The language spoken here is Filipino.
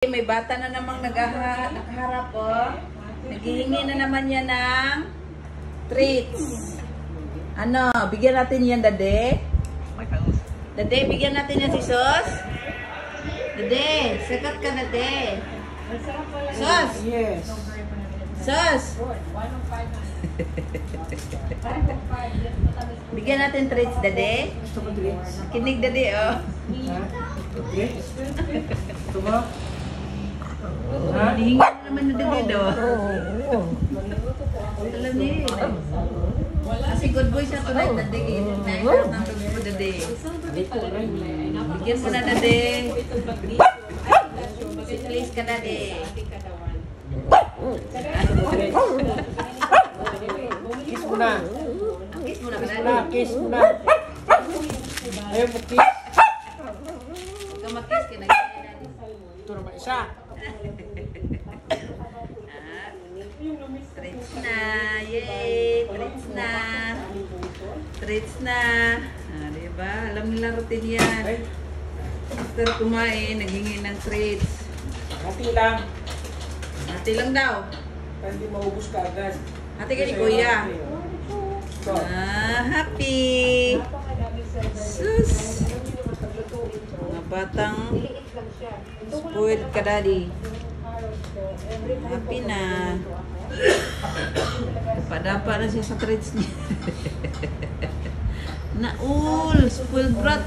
May bata na namang nakaharap oh. Naghihingi na naman yan ng treats. Ano, bigyan natin yan, Dade? Dade, bigyan natin yan si Sos? Dade, sakat ka, Dade. Sos! Yes. Sos! Bigyan natin treats, Dade. Gusto ko drinks. Kinig, Dade, oh. Ha? Drinks? Gusto mo? Ha? Hihingi na naman na Dade, do. Alam niyo eh. Kasi good boy siya tonight, Dade. Naikot ng good boy, Dade. Bigyan mo na, Dade. Please ka, Dade. Kiss mo na. Kiss mo na, Kiss mo Dade. na. Kiss mo na. Ayaw mo kiss. Huwag ka mag-kiss ka na, Dade. Ito naman isa. Treats na. Yay! Treats na. Treats na. Diba? Alam nila routine yan. After kumain, naghingi ng treats. Hati lang. Hati lang daw. Para hindi maubos ka agad. Hati ka ni Kuya. Ito. Happy! Sus! Mga batang spoiled ka, Daddy. Happy na. Padapa na siya sa treats niya. Naul! Spoiled brat!